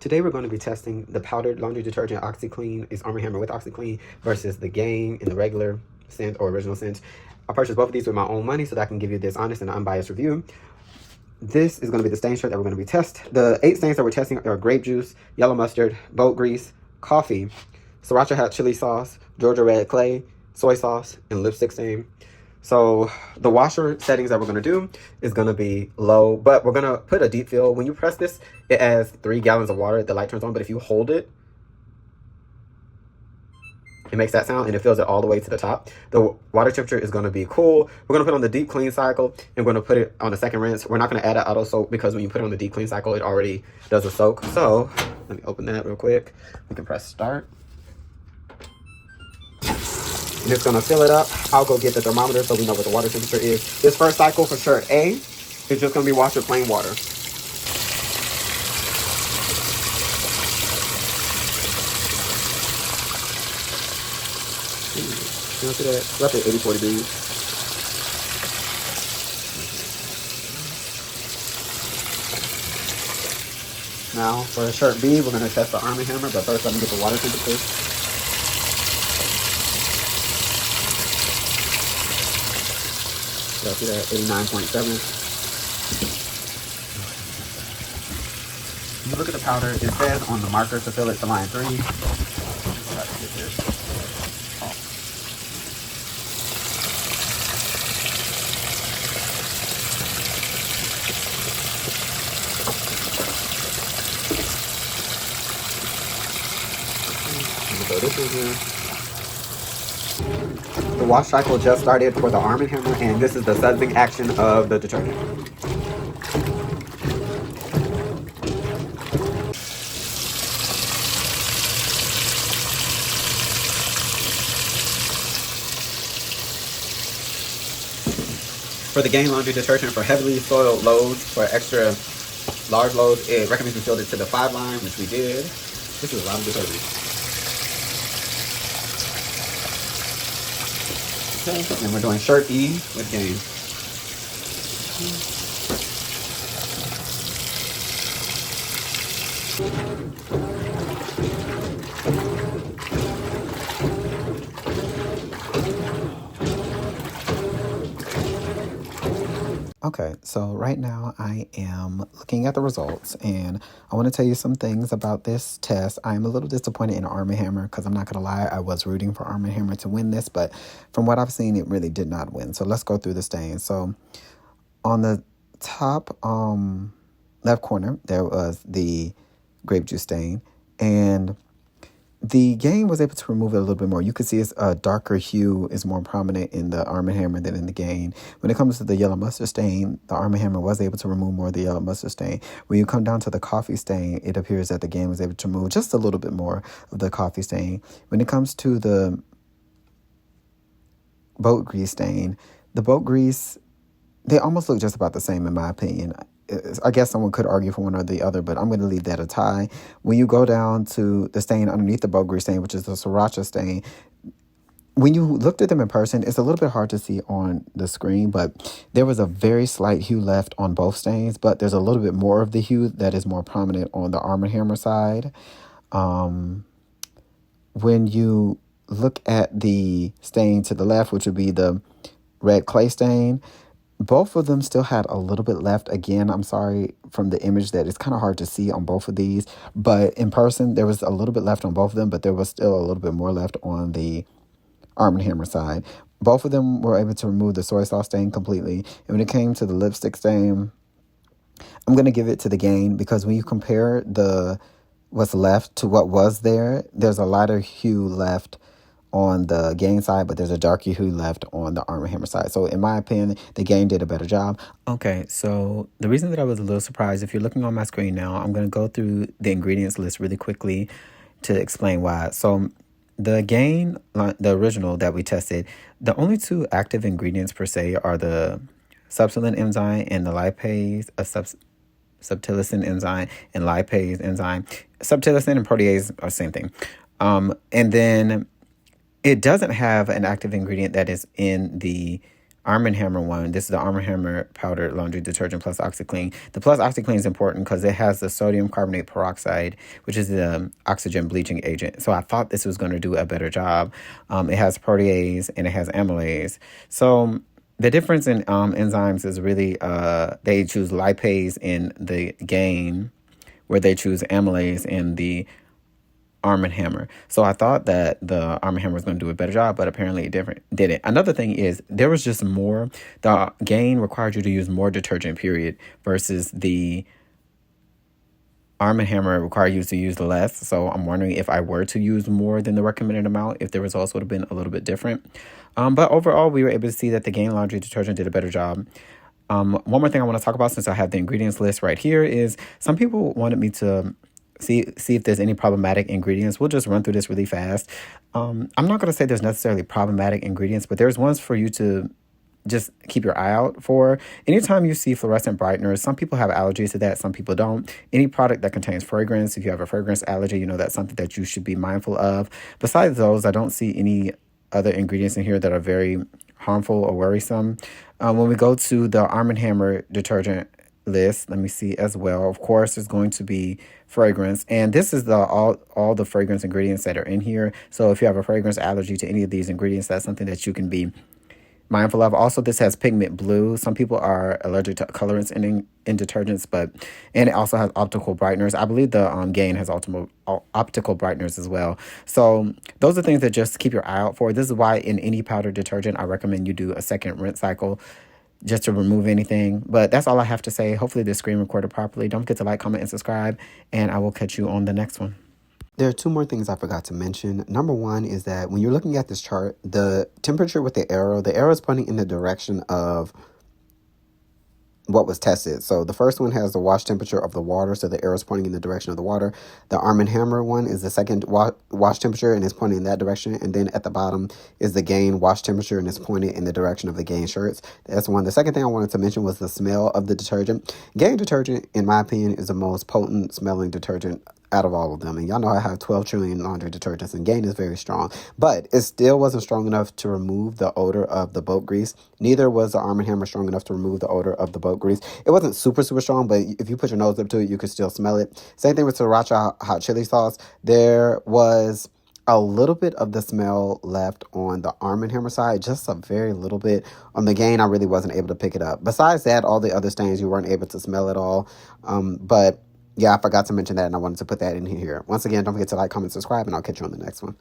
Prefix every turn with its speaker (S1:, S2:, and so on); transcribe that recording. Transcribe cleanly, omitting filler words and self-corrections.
S1: Today we're going to be testing the powdered laundry detergent OxiClean is Arm Hammer with OxiClean versus the Gain in the regular scent or original scent. I purchased both of these with my own money so that I can give you this honest and unbiased review. This is going to be the stain shirt that we're going to be testing. The 8 stains that we're testing are grape juice, yellow mustard, boat grease, coffee, sriracha hot chili sauce, Georgia red clay, soy sauce, and lipstick stain. So the washer settings that we're going to do is going to be low, but we're going to put a deep fill. When you press this, it has 3 gallons of water. The light turns on, but if you hold it, it makes that sound and it fills it all the way to the top. The water temperature is going to be cool. We're going to put on the deep clean cycle and we're going to put it on the second rinse. We're not going to add an auto soak because when you put it on the deep clean cycle, it already does a soak. So let me open that real quick. We can press start. And it's going to fill it up. I'll go get the thermometer so we know what the water temperature is. This first cycle for shirt A is just going to be washed with plain water. You know, see that? It's roughly 84 degrees. Now for shirt B, we're going to test the Arm Hammer, but first let me get the water temperature. So see that, 89.7. You look at the powder, it says on the marker to fill it to line 3. Try to get this. So this is the wash cycle just started for the Arm Hammer, and this is the sudsing action of the detergent. For the Gain laundry detergent for heavily soiled loads, for extra large loads, it recommends we filled it to the 5 line, which we did. This is a lot of detergent. Okay, and we're doing shirt E with Gain.
S2: Okay, so right now I am looking at the results and I want to tell you some things about this test. I'm a little disappointed in Arm Hammer because I'm not going to lie, I was rooting for Arm Hammer to win this, but from what I've seen, it really did not win. So let's go through the stains. So on the top left corner, there was the grape juice stain, and the Gain was able to remove it a little bit more. You can see it's a darker hue is more prominent in the Arm Hammer than in the Gain. When it comes to the yellow mustard stain, the Arm Hammer was able to remove more of the yellow mustard stain. When you come down to the coffee stain, it appears that the Gain was able to remove just a little bit more of the coffee stain. When it comes to the boat grease stain, the boat grease, they almost look just about the same in my opinion. I guess someone could argue for one or the other, but I'm going to leave that a tie. When you go down to the stain underneath the boat grease stain, which is the sriracha stain, when you looked at them in person, it's a little bit hard to see on the screen, but there was a very slight hue left on both stains, but there's a little bit more of the hue that is more prominent on the Arm Hammer side. When you look at the stain to the left, which would be the red clay stain, both of them still had a little bit left. Again, I'm sorry from the image that it's kind of hard to see on both of these, but in person, there was a little bit left on both of them, but there was still a little bit more left on the Arm Hammer side. Both of them were able to remove the soy sauce stain completely. And when it came to the lipstick stain, I'm going to give it to the Gain because when you compare what's left to what was there, there's a lighter hue left on the Gain side, but there's a darker hue left on the Arm Hammer side. So in my opinion, the Gain did a better job. Okay, so the reason that I was a little surprised, if you're looking on my screen now, I'm going to go through the ingredients list really quickly to explain why. So the Gain, the original that we tested, the only 2 active ingredients per se are the subtilin enzyme and the lipase, subtilicin enzyme and lipase enzyme. Subtilicin and protease are the same thing. And then it doesn't have an active ingredient that is in the Arm Hammer one. This is the Arm Hammer powdered laundry detergent plus OxiClean. The plus OxiClean is important because it has the sodium carbonate peroxide, which is the oxygen bleaching agent. So I thought this was going to do a better job. It has protease and it has amylase. So the difference in enzymes is really they choose lipase in the Gain, where they choose amylase in the Arm & Hammer. So I thought that the Arm & Hammer was going to do a better job, but apparently it didn't. Another thing is there was just more. The Gain required you to use more detergent, period, versus the Arm & Hammer required you to use less. So I'm wondering if I were to use more than the recommended amount, if the results would have been a little bit different. But overall, we were able to see that the Gain laundry detergent did a better job. One more thing I want to talk about, since I have the ingredients list right here, is some people wanted me to see if there's any problematic ingredients. We'll just run through this really fast. I'm not going to say there's necessarily problematic ingredients, but there's ones for you to just keep your eye out for. Anytime you see fluorescent brighteners, some people have allergies to that, some people don't. Any product that contains fragrance, if you have a fragrance allergy, you know that's something that you should be mindful of. Besides those, I don't see any other ingredients in here that are very harmful or worrisome. When we go to the Arm & Hammer detergent list, let me see as well. Of course, there's going to be fragrance, and this is the all the fragrance ingredients that are in here. So if you have a fragrance allergy to any of these ingredients, that's something that you can be mindful of. Also, this has pigment blue. Some people are allergic to colorants in detergents, and it also has optical brighteners. I believe the Gain has optical brighteners as well. So those are things that just keep your eye out for. This is why in any powder detergent, I recommend you do a second rinse cycle just to remove anything. But that's all I have to say. Hopefully this screen recorded properly. Don't forget to like, comment, and subscribe, and I will catch you on the next one.
S1: There are two more things I forgot to mention. Number one is that when you're looking at this chart, the temperature with the arrow is pointing in the direction of what was tested. So the first one has the wash temperature of the water, so the arrow is pointing in the direction of the water. The Arm & Hammer one is the second wash temperature and is pointing in that direction. And then at the bottom is the Gain wash temperature and is pointed in the direction of the Gain shirts. That's one. The second thing I wanted to mention was the smell of the detergent. Gain detergent, in my opinion, is the most potent smelling detergent out of all of them. And y'all know I have 12 trillion laundry detergents, and Gain is very strong. But it still wasn't strong enough to remove the odor of the boat grease. Neither was the Arm & Hammer strong enough to remove the odor of the boat grease. It wasn't super, super strong, but if you put your nose up to it, you could still smell it. Same thing with Sriracha hot chili sauce. There was a little bit of the smell left on the Arm & Hammer side, just a very little bit. On the Gain, I really wasn't able to pick it up. Besides that, all the other stains, you weren't able to smell at all. But yeah, I forgot to mention that, and I wanted to put that in here. Once again, don't forget to like, comment, subscribe, and I'll catch you on the next one.